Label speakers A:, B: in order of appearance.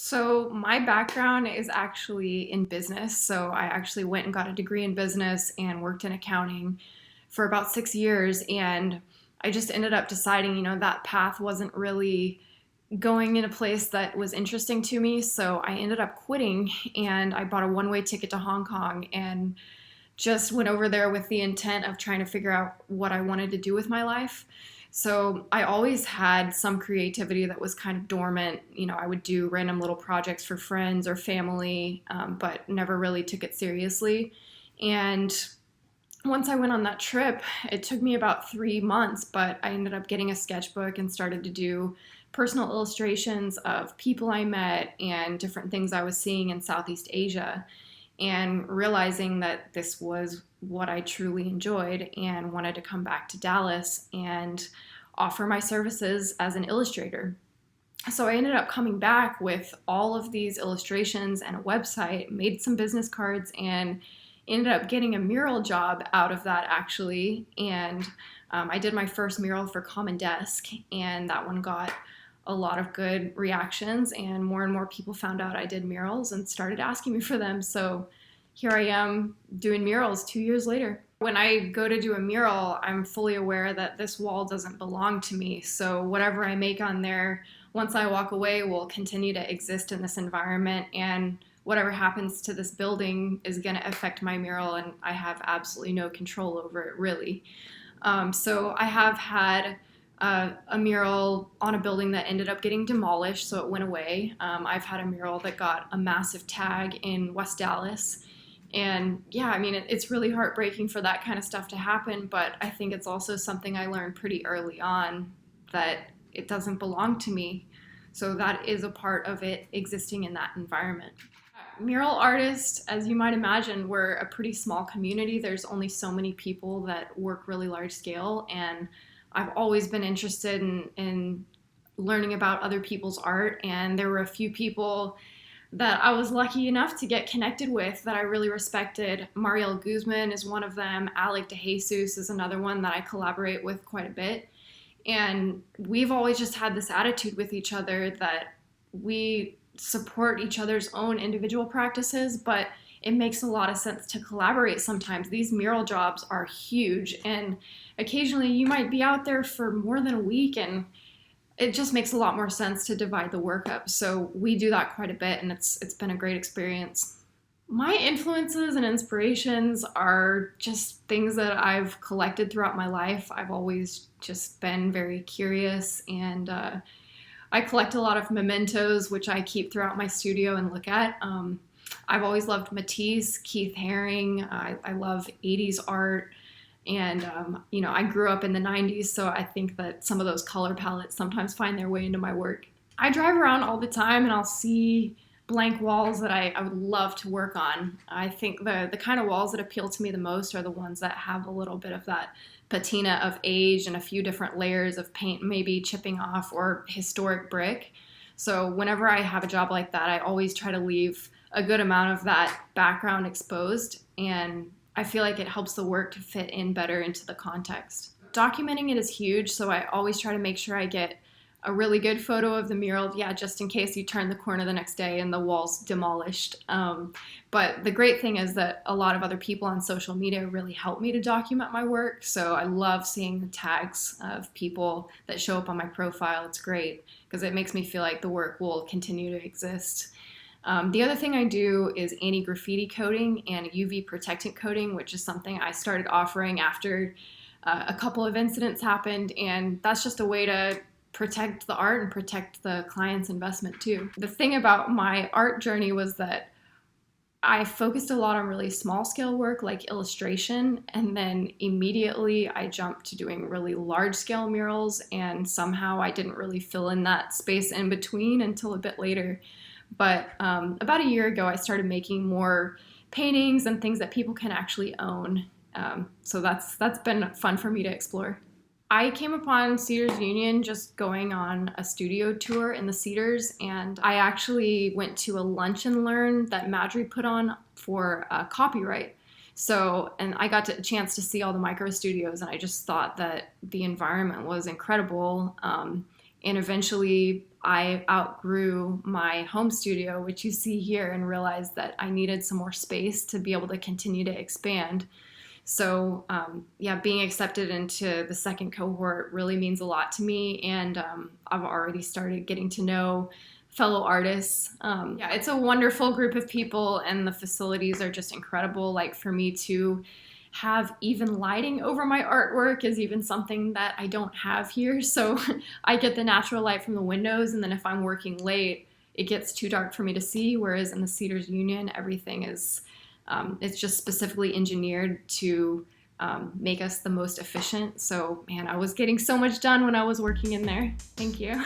A: So my background is actually in business. So I actually went and got a degree in business and worked in accounting for about 6 years. And I just ended up deciding, that path wasn't really going in a place that was interesting to me. So I ended up quitting and I bought a one-way ticket to Hong Kong and just went over there with the intent of trying to figure out what I wanted to do with my life. So I always had some creativity that was kind of dormant. I would do random little projects for friends or family, but never really took it seriously. And once I went on that trip, it took me about 3 months, but I ended up getting a sketchbook and started to do personal illustrations of people I met and different things I was seeing in Southeast Asia, and realizing that this was what I truly enjoyed and wanted to come back to Dallas and offer my services as an illustrator. So I ended up coming back with all of these illustrations and a website, made some business cards, and ended up getting a mural job out of that actually. And I did my first mural for Common Desk, and that one got a lot of good reactions, and more people found out I did murals and started asking me for them. So here I am doing murals 2 years later. When I go to do a mural, I'm fully aware that this wall doesn't belong to me. So whatever I make on there, once I walk away, will continue to exist in this environment, and whatever happens to this building is going to affect my mural, and I have absolutely no control over it, really. So I have had a mural on a building that ended up getting demolished, so it went away. I've had a mural that got a massive tag in West Dallas. And yeah, it's really heartbreaking for that kind of stuff to happen, but I think it's also something I learned pretty early on, that it doesn't belong to me. So that is a part of it existing in that environment. Mural artists, as you might imagine, we're a pretty small community. There's only so many people that work really large scale, and I've always been interested in learning about other people's art, and there were a few people that I was lucky enough to get connected with that I really respected. Mariel Guzman is one of them. Alec DeJesus is another one that I collaborate with quite a bit. And we've always just had this attitude with each other that we support each other's own individual practices, but it makes a lot of sense to collaborate sometimes. These mural jobs are huge, and occasionally you might be out there for more than a week, and it just makes a lot more sense to divide the work up. So we do that quite a bit, and it's been a great experience. My influences and inspirations are just things that I've collected throughout my life. I've always just been very curious, and I collect a lot of mementos, which I keep throughout my studio and look at. I've always loved Matisse, Keith Haring. I love 80s art. And, I grew up in the 90s, so I think that some of those color palettes sometimes find their way into my work. I drive around all the time and I'll see blank walls that I would love to work on. I think the kind of walls that appeal to me the most are the ones that have a little bit of that patina of age and a few different layers of paint maybe chipping off, or historic brick. So whenever I have a job like that, I always try to leave a good amount of that background exposed, and I feel like it helps the work to fit in better into the context. Documenting it is huge, so I always try to make sure I get a really good photo of the mural, just in case you turn the corner the next day and the wall's demolished. But the great thing is that a lot of other people on social media really help me to document my work, so I love seeing the tags of people that show up on my profile. It's great, because it makes me feel like the work will continue to exist. The other thing I do is anti-graffiti coating and UV protectant coating, which is something I started offering after a couple of incidents happened, and that's just a way to protect the art and protect the client's investment too. The thing about my art journey was that I focused a lot on really small scale work like illustration, and then immediately I jumped to doing really large scale murals, and somehow I didn't really fill in that space in between until a bit later. But about a year ago, I started making more paintings and things that people can actually own. So that's been fun for me to explore. I came upon Cedars Union just going on a studio tour in the Cedars, and I actually went to a lunch and learn that Maddrey put on for copyright. So, and I got a chance to see all the micro studios, and I just thought that the environment was incredible. And eventually I outgrew my home studio, which you see here, and realized that I needed some more space to be able to continue to expand. So, yeah, being accepted into the second cohort really means a lot to me, and I've already started getting to know fellow artists. Yeah, it's a wonderful group of people, and the facilities are just incredible. Like, for me to have even lighting over my artwork is even something that I don't have here. So I get the natural light from the windows, and then if I'm working late, it gets too dark for me to see. Whereas in the Cedars Union, everything is it's just specifically engineered to make us the most efficient. So, man, I was getting so much done when I was working in there. Thank you.